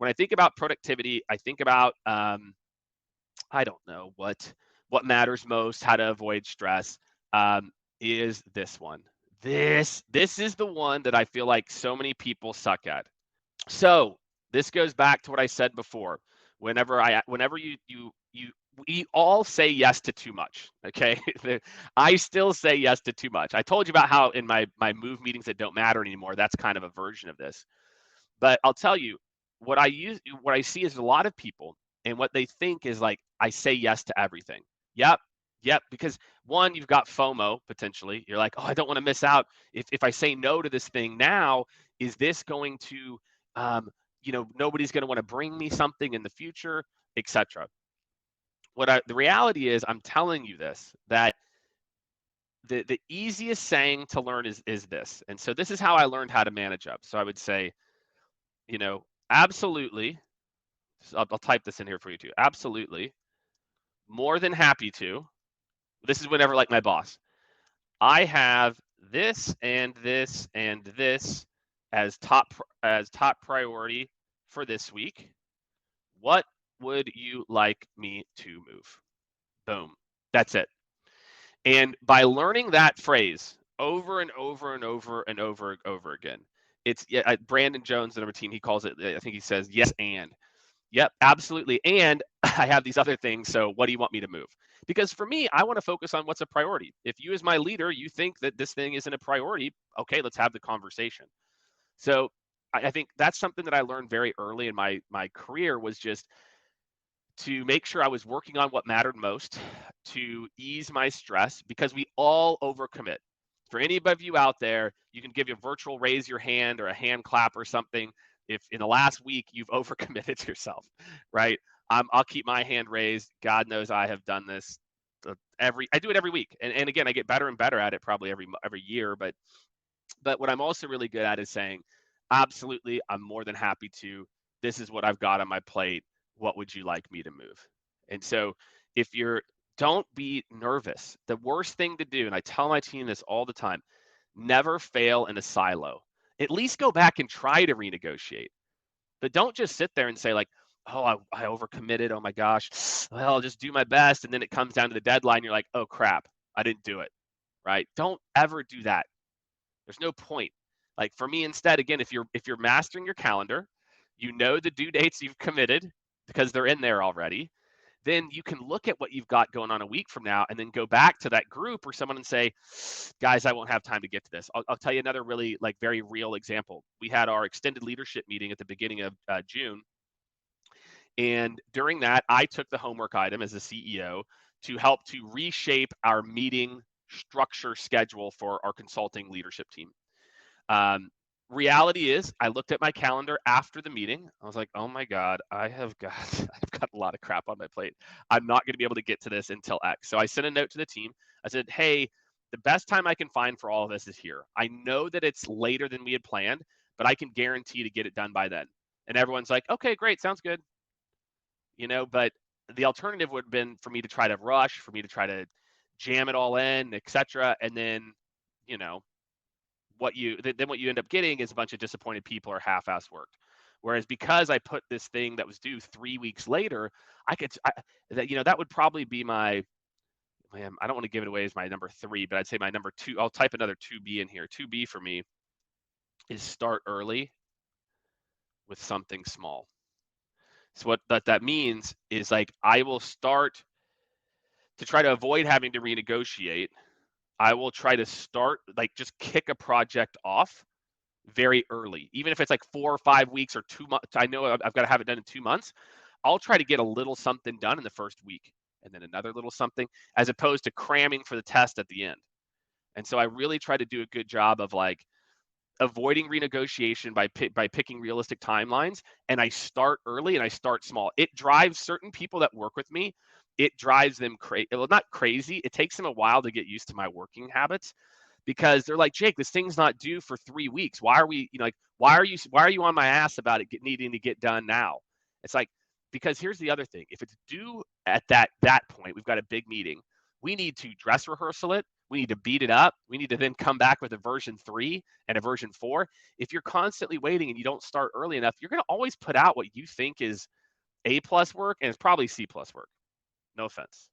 when I think about productivity, I think about, I don't know what matters most, how to avoid stress, is this one. This is the one that I feel like so many people suck at. So this goes back to what I said before. Whenever we all say yes to too much. Okay, I still say yes to too much. I told you about how in my move meetings that don't matter anymore. That's kind of a version of this. But I'll tell you what I see is a lot of people, and what they think is like, I say yes to everything. Yep. Yep. Because one, you've got FOMO potentially. You're like, oh, I don't want to miss out. If I say no to this thing now, is this going to, nobody's going to want to bring me something in the future, etc. The reality is, I'm telling you this, that the easiest saying to learn is this. And so this is how I learned how to manage up. So I would say, absolutely. So I'll type this in here for you too. Absolutely. More than happy to. This is whenever, like, my boss, I have this and this and this as top priority for this week. What would you like me to move? Boom. That's it. And by learning that phrase over and over and over and over and over again, it's Brandon Jones in our team. He calls it. I think he says yes and. Yep, absolutely. And I have these other things. So what do you want me to move? Because for me, I want to focus on what's a priority. If you, as my leader, you think that this thing isn't a priority, okay, let's have the conversation. So I think that's something that I learned very early in my career, was just to make sure I was working on what mattered most, to ease my stress, because we all overcommit. For any of you out there, you can give you a virtual raise your hand or a hand clap or something if in the last week you've overcommitted yourself, right? I'll keep my hand raised. God knows I have done this I do it every week, and again, I get better and better at it probably every year. But what I'm also really good at is saying, absolutely, I'm more than happy to. This is what I've got on my plate. What would you like me to move? And so if you're, don't be nervous. The worst thing to do, and I tell my team this all the time, never fail in a silo. At least go back and try to renegotiate. But don't just sit there and say, like, oh, I overcommitted. Oh my gosh. Well, I'll just do my best. And then it comes down to the deadline. You're like, oh crap, I didn't do it. Right? Don't ever do that. There's no point. Like, for me, instead, again, if you're mastering your calendar, you know the due dates you've committed because they're in there already, then you can look at what you've got going on a week from now and then go back to that group or someone and say, guys, I won't have time to get to this. I'll tell you another really, like, very real example. We had our extended leadership meeting at the beginning of June. And during that, I took the homework item as a CEO to help to reshape our meeting structure schedule for our consulting leadership team. Reality is, I looked at my calendar after the meeting. I was like, oh my God, I've got a lot of crap on my plate. I'm not going to be able to get to this until X. So I sent a note to the team. I said, hey, the best time I can find for all of this is here. I know that it's later than we had planned, but I can guarantee to get it done by then. And everyone's like, okay, great, sounds good. But the alternative would have been for me to try to rush, for me to try to jam it all in, etc. And then, what you end up getting is a bunch of disappointed people or half-ass worked. Whereas because I put this thing that was due 3 weeks later, that would probably be my, I don't want to give it away as my number 3, but I'd say my number 2. I'll type another 2B in here. 2B for me is start early with something small. So what that means is, like, I will start to try to avoid having to renegotiate. I will try to start, like, just kick a project off very early, even if it's like 4 or 5 weeks or 2 months. I know I've got to have it done in 2 months. I'll try to get a little something done in the first week and then another little something, as opposed to cramming for the test at the end. And so I really try to do a good job of, like, avoiding renegotiation by picking realistic timelines. And I start early and I start small. It drives certain people that work with me. It drives them crazy. Well, not crazy. It takes them a while to get used to my working habits, because they're like, Jake, this thing's not due for 3 weeks. Why are we, why are you on my ass about it needing to get done now? It's like, because here's the other thing. If it's due at that point, we've got a big meeting. We need to dress rehearsal it. We need to beat it up. We need to then come back with a version 3 and a version 4. If you're constantly waiting and you don't start early enough, you're going to always put out what you think is A+ work, and it's probably C+ work. No offense.